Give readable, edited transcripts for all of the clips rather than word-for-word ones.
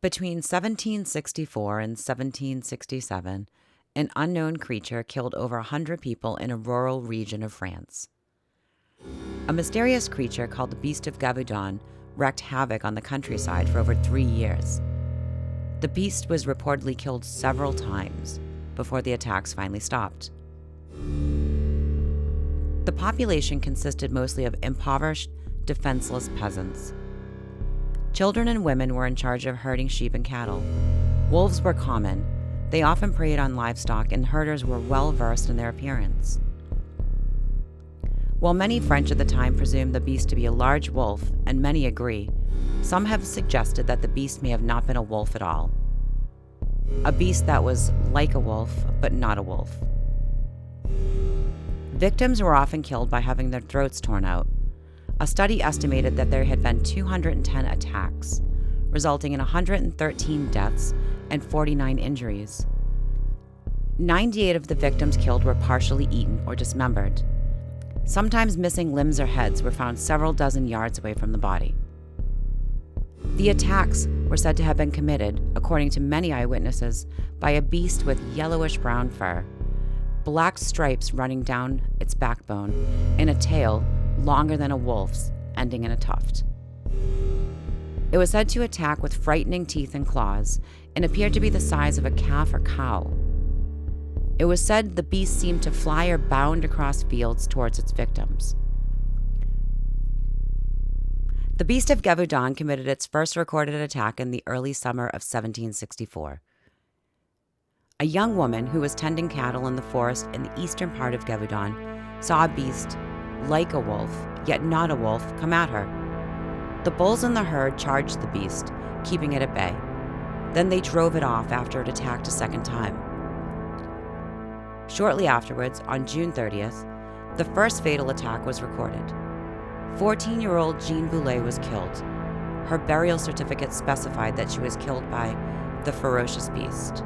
Between 1764 and 1767, an unknown creature killed over 100 people in a rural region of France. A mysterious creature called the Beast of Gévaudan wreaked havoc on the countryside for over 3 years. The beast was reportedly killed several times before the attacks finally stopped. The population consisted mostly of impoverished, defenseless peasants. Children and women were in charge of herding sheep and cattle. Wolves were common. They often preyed on livestock, and herders were well versed in their appearance. While many French at the time presumed the beast to be a large wolf, and many agree, some have suggested that the beast may have not been a wolf at all. A beast that was like a wolf, but not a wolf. Victims were often killed by having their throats torn out. A study estimated that there had been 210 attacks, resulting in 113 deaths and 49 injuries. 98 of the victims killed were partially eaten or dismembered. Sometimes missing limbs or heads were found several dozen yards away from the body. The attacks were said to have been committed, according to many eyewitnesses, by a beast with yellowish-brown fur, black stripes running down its backbone, and a tail longer than a wolf's, ending in a tuft. It was said to attack with frightening teeth and claws, and appeared to be the size of a calf or cow. It was said the beast seemed to fly or bound across fields towards its victims. The Beast of Gévaudan committed its first recorded attack in the early summer of 1764. A young woman who was tending cattle in the forest in the eastern part of Gévaudan saw a beast, like a wolf, yet not a wolf, come at her. The bulls in the herd charged the beast, keeping it at bay. Then they drove it off after it attacked a second time. Shortly afterwards, on June 30th, the first fatal attack was recorded. 14-year-old Jean Boulet was killed. Her burial certificate specified that she was killed by the ferocious beast.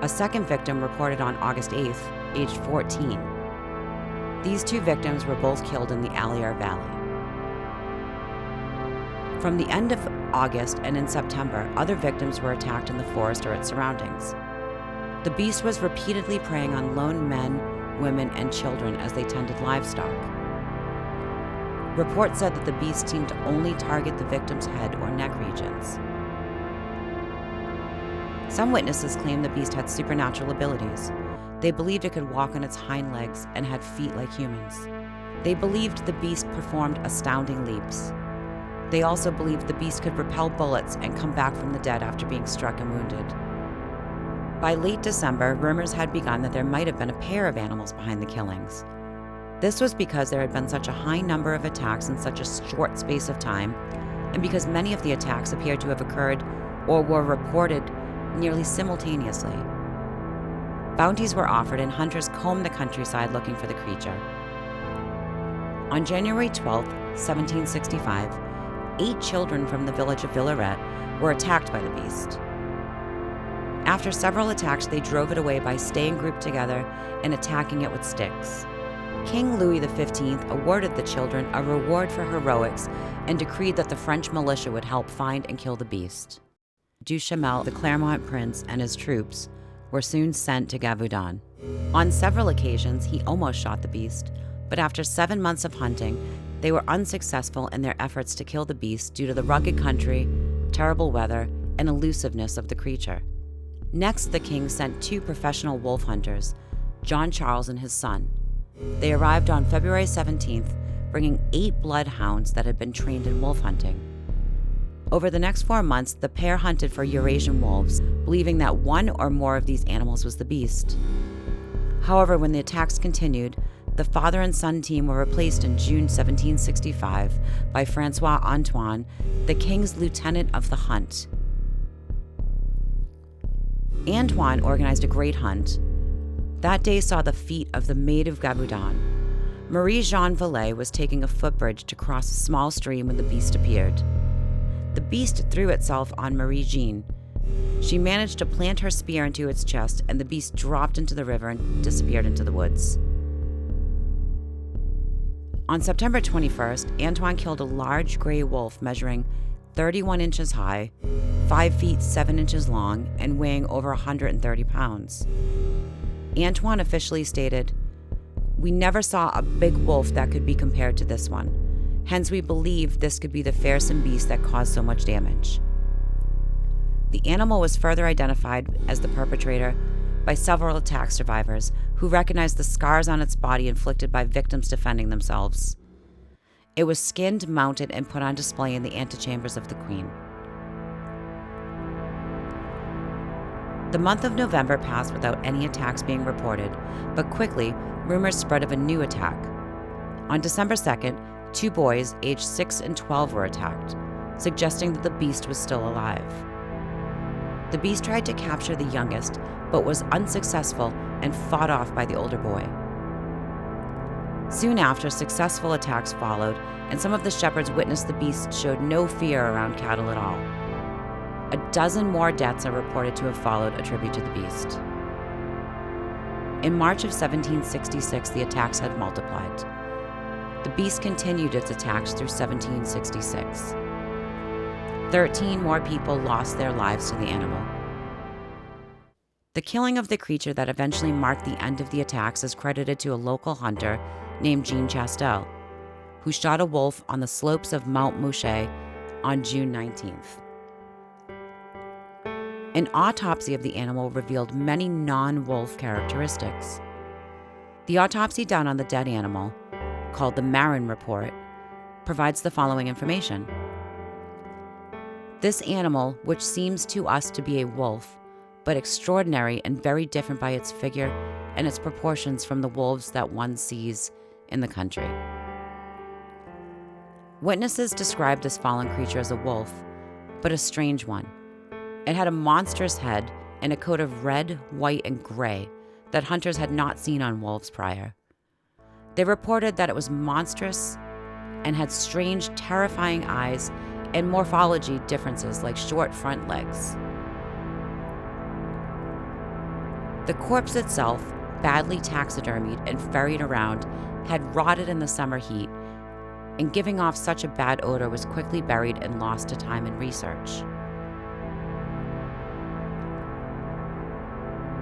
A second victim reported on August 8th, aged 14. These two victims were both killed in the Allier Valley. From the end of August and in September, other victims were attacked in the forest or its surroundings. The beast was repeatedly preying on lone men, women, and children as they tended livestock. Reports said that the beast seemed to only target the victim's head or neck regions. Some witnesses claimed the beast had supernatural abilities. They believed it could walk on its hind legs and had feet like humans. They believed the beast performed astounding leaps. They also believed the beast could repel bullets and come back from the dead after being struck and wounded. By late December, rumors had begun that there might have been a pair of animals behind the killings. This was because there had been such a high number of attacks in such a short space of time, and because many of the attacks appeared to have occurred or were reported nearly simultaneously. Bounties were offered and hunters combed the countryside looking for the creature. On January 12, 1765, 8 children from the village of Villaret were attacked by the beast. After several attacks, they drove it away by staying grouped together and attacking it with sticks. King Louis XV awarded the children a reward for heroics and decreed that the French militia would help find and kill the beast. Duchamel, the Clermont prince, and his troops were soon sent to Gévaudan. On several occasions, he almost shot the beast, but after 7 months of hunting, they were unsuccessful in their efforts to kill the beast due to the rugged country, terrible weather, and elusiveness of the creature. Next, the king sent 2 professional wolf hunters, John Charles and his son. They arrived on February 17th, bringing 8 bloodhounds that had been trained in wolf hunting. Over the next 4 months, the pair hunted for Eurasian wolves, believing that one or more of these animals was the beast. However, when the attacks continued, the father and son team were replaced in June 1765 by Francois Antoine, the king's lieutenant of the hunt. Antoine organized a great hunt. That day saw the feat of the Maid of Gévaudan. Marie-Jeanne Vallée was taking a footbridge to cross a small stream when the beast appeared. The beast threw itself on Marie-Jeanne. She managed to plant her spear into its chest, and the beast dropped into the river and disappeared into the woods. On September 21st, Antoine killed a large gray wolf measuring 31 inches high, 5 feet 7 inches long, and weighing over 130 pounds. Antoine officially stated, "We never saw a big wolf that could be compared to this one. Hence, we believe this could be the fearsome beast that caused so much damage." The animal was further identified as the perpetrator by several attack survivors who recognized the scars on its body inflicted by victims defending themselves. It was skinned, mounted, and put on display in the antechambers of the Queen. The month of November passed without any attacks being reported, but quickly, rumors spread of a new attack. On December 2nd, 2 boys aged 6 and 12 were attacked, suggesting that the beast was still alive. The beast tried to capture the youngest, but was unsuccessful and fought off by the older boy. Soon after, successful attacks followed, and some of the shepherds witnessed the beast showed no fear around cattle at all. A dozen more deaths are reported to have followed a tribute to the beast. In March of 1766, the attacks had multiplied. The beast continued its attacks through 1766. 13 more people lost their lives to the animal. The killing of the creature that eventually marked the end of the attacks is credited to a local hunter named Jean Chastel, who shot a wolf on the slopes of Mount Mouchet on June 19th. An autopsy of the animal revealed many non-wolf characteristics. The autopsy done on the dead animal, called the Marin Report, provides the following information. This animal, which seems to us to be a wolf, but extraordinary and very different by its figure and its proportions from the wolves that one sees in the country. Witnesses described this fallen creature as a wolf, but a strange one. It had a monstrous head and a coat of red, white, and gray that hunters had not seen on wolves prior. They reported that it was monstrous and had strange, terrifying eyes and morphology differences like short front legs. The corpse itself, badly taxidermied and ferried around, had rotted in the summer heat, and giving off such a bad odor was quickly buried and lost to time and research.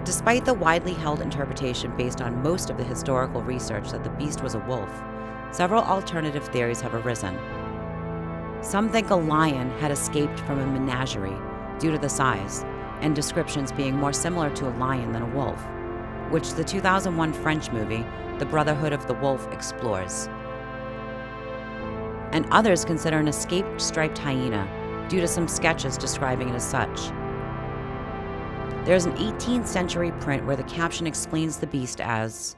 Despite the widely held interpretation based on most of the historical research that the beast was a wolf, several alternative theories have arisen. Some think a lion had escaped from a menagerie due to the size and descriptions being more similar to a lion than a wolf, which the 2001 French movie, The Brotherhood of the Wolf, explores. And others consider an escaped striped hyena due to some sketches describing it as such. There's an 18th century print where the caption explains the beast as,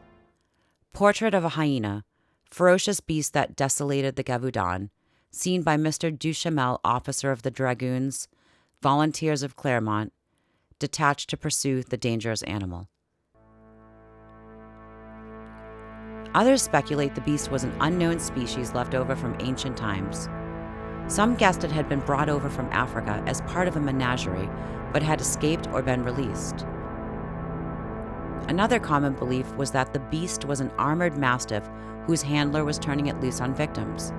"Portrait of a hyena, ferocious beast that desolated the Gévaudan, seen by Mr. Duchamel, officer of the Dragoons, volunteers of Clermont, detached to pursue the dangerous animal." Others speculate the beast was an unknown species left over from ancient times. Some guessed it had been brought over from Africa as part of a menagerie, but had escaped or been released. Another common belief was that the beast was an armored mastiff whose handler was turning it loose on victims.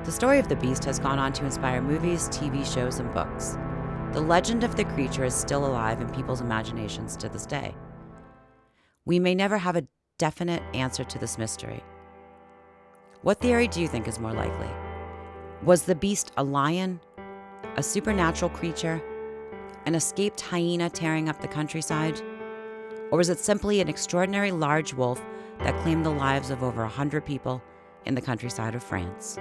The story of the beast has gone on to inspire movies, TV shows, and books. The legend of the creature is still alive in people's imaginations to this day. We may never have a definite answer to this mystery. What theory do you think is more likely? Was the beast a lion, a supernatural creature, an escaped hyena tearing up the countryside? Or was it simply an extraordinary large wolf that claimed the lives of over 100 people in the countryside of France?